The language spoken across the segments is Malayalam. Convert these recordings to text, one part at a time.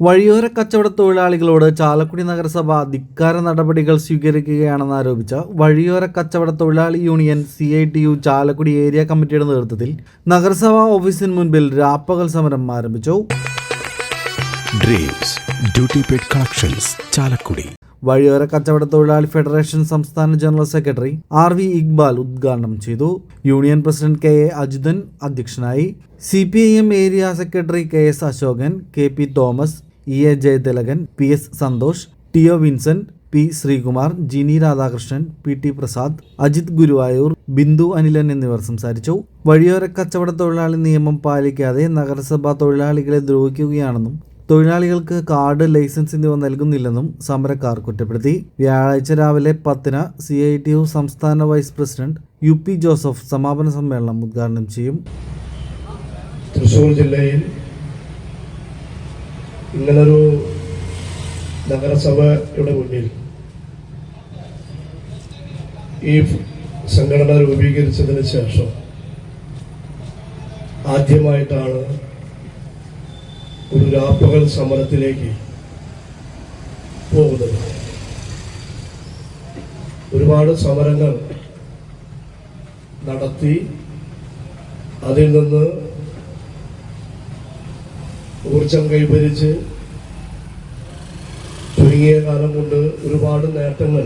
വഴിയോര കച്ചവട തൊഴിലാളികളോട് ചാലക്കുടി നഗരസഭ ധിക്കാര നടപടികൾ സ്വീകരിക്കുകയാണെന്നാരോപിച്ച വഴിയോര കച്ചവട തൊഴിലാളി യൂണിയൻ CITU ചാലക്കുടി ഏരിയ കമ്മിറ്റിയുടെ നേതൃത്വത്തിൽ നഗരസഭാ ഓഫീസിന് മുൻപിൽ രാപ്പകൽ സമരം ആരംഭിച്ചു. വഴിയോര കച്ചവട തൊഴിലാളി ഫെഡറേഷൻ സംസ്ഥാന ജനറൽ സെക്രട്ടറി RV ഇക്ബാൽ ഉദ്ഘാടനം ചെയ്തു. യൂണിയൻ പ്രസിഡന്റ് KA അജിതൻ അധ്യക്ഷനായി. CPIM area secretary KS Ashokan, KP Thomas, EA Jayathilakan, PS Santhosh, TO Vincent, P Sreekumar, Jini Radhakrishnan, PT Prasad, Ajith Guruvayur, Bindu Anilan എന്നിവർ സംസാരിച്ചു. വഴിയോര കച്ചവട തൊഴിലാളി നിയമം പാലിക്കാതെ നഗരസഭ തൊഴിലാളികളെ ദ്രോഹിക്കുകയാണെന്നും തൊഴിലാളികൾക്ക് കാർഡ്, ലൈസൻസ് എന്നിവ നൽകുന്നില്ലെന്നും സമരക്കാർ കുറ്റപ്പെടുത്തി. വ്യാഴാഴ്ച രാവിലെ 10-ന് CITU സംസ്ഥാന വൈസ് പ്രസിഡന്റ് UP ജോസഫ് സമാപന സമ്മേളനം ഉദ്ഘാടനം ചെയ്യും. തൃശ്ശൂർ ജില്ലയിൽ ഇങ്ങനൊരു നഗരസഭയുടെ മുന്നിൽ ഈ സംഘടന രൂപീകരിച്ചതിന് ശേഷം ആദ്യമായിട്ടാണ് ഒരു രാപ്പകൽ സമരത്തിലേക്ക് പോകുന്നത്. ഒരുപാട് സമരങ്ങൾ നടത്തി അതിൽ നിന്ന് ഊർജം കൈവരിച്ച് ചുരുങ്ങിയ കാലം കൊണ്ട് ഒരുപാട് നേട്ടങ്ങൾ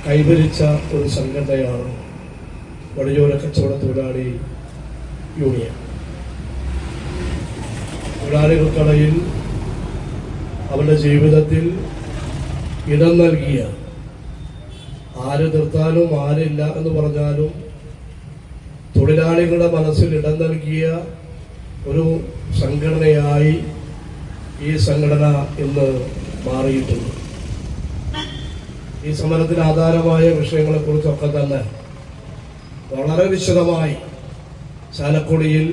കൈവരിച്ച ഒരു സംഘടനയാണ് വഴിയോര കച്ചവട തൊഴിലാളി യൂണിയൻ. തൊഴിലാളികൾക്കിടയിൽ അവരുടെ ജീവിതത്തിൽ ഇടം നൽകിയ, ആര് നിർത്താനും ആരില്ല എന്ന് പറഞ്ഞാലും തൊഴിലാളികളുടെ മനസ്സിൽ ഇടം നൽകിയ ഒരു സംഘടനയായി ഈ സംഘടന ഇന്ന് മാറിയിട്ടുണ്ട്. ഈ സമരത്തിന് ആധാരമായ വിഷയങ്ങളെക്കുറിച്ചൊക്കെ തന്നെ വളരെ വിശദമായി ചാലക്കുടിയിൽ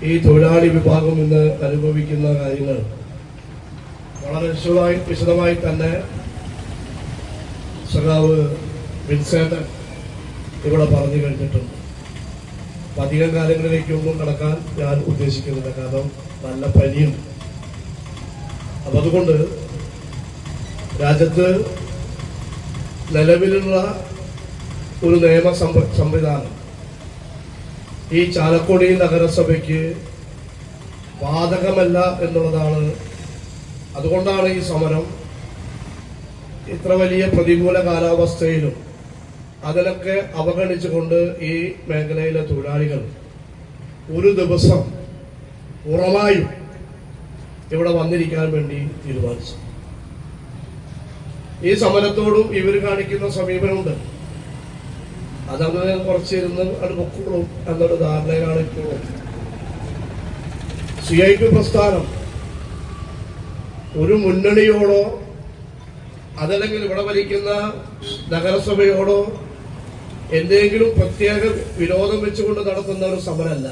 ഈ തൊഴിലാളി വിഭാഗം ഇന്ന് അനുഭവിക്കുന്ന കാര്യങ്ങൾ വളരെ വിശദമായി തന്നെ സഖാവ് വിൻസേട്ടൻ ഇവിടെ പറഞ്ഞു കഴിഞ്ഞിട്ടുണ്ട്. അധികം കാര്യങ്ങളിലേക്കൊന്നും കടക്കാൻ ഞാൻ ഉദ്ദേശിക്കുന്നില്ല, കാരണം നല്ല പനിയും. അപ്പം അതുകൊണ്ട് രാജ്യത്ത് നിലവിലുള്ള ഒരു നിയമ സംവിധാനം ഈ ചാലക്കുടി നഗരസഭയ്ക്ക് ബാധകമല്ല എന്നുള്ളതാണ്. അതുകൊണ്ടാണ് ഈ സമരം ഇത്ര വലിയ പ്രതികൂല കാലാവസ്ഥയിലും അതിലൊക്കെ അവഗണിച്ചുകൊണ്ട് ഈ മേഖലയിലെ തൊഴിലാളികൾ ഒരു ദിവസം ഉറവായും ഇവിടെ വന്നിരിക്കാൻ വേണ്ടി തീരുമാനിച്ചു. ഈ സമരത്തോടും ഇവർ കാണിക്കുന്ന സമീപനമുണ്ട്. അതങ്ങനെ കുറച്ചിരുന്ന് അത് പൊക്കോളും എന്നൊരു ധാരണയിലാണ് ഇപ്പോഴും. CITU പ്രസ്ഥാനം ഒരു മുന്നണിയോടോ അതല്ലെങ്കിൽ ഇവിടെ ഭരിക്കുന്ന നഗരസഭയോടോ എന്തെങ്കിലും പ്രത്യേക വിരോധം വെച്ചുകൊണ്ട് നടത്തുന്ന ഒരു സമരമല്ല.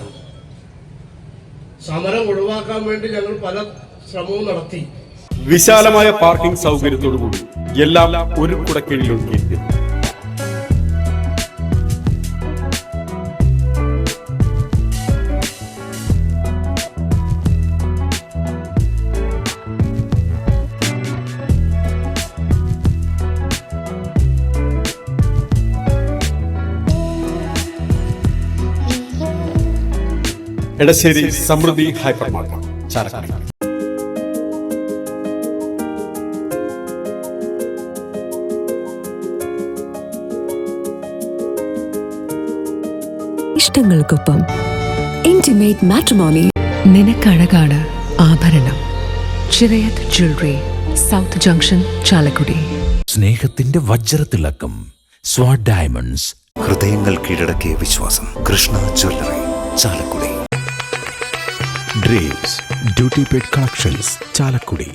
സമരം ഒഴിവാക്കാൻ വേണ്ടി ഞങ്ങൾ പല ശ്രമവും നടത്തി. വിശാലമായ പാർക്കിംഗ് സൗകര്യത്തോടുകൂടി എല്ലാം ഒരു കുടക്കീഴിലൊതുക്കിയിരിക്കുന്നു. Edassery Samruddhi hyper market, Chalakudy. ഇഷ്ടങ്ങൾക്കൊപ്പം ഇന്റിമേറ്റ് മാട്രിമോണി. നിനക്കഴകാണ് ആഭരണം. Chirayath jewellery, south junction, Chalakudy. സ്നേഹത്തിന്റെ വജ്രത്തിളക്കം സ്വാഡ് ഡയമണ്ട്സ്. ഹൃദയങ്ങൾ കീഴടക്കിയ വിശ്വാസം. Krishna jewellery, Chalakudy. Dreams duty paid collections, Chalakudy.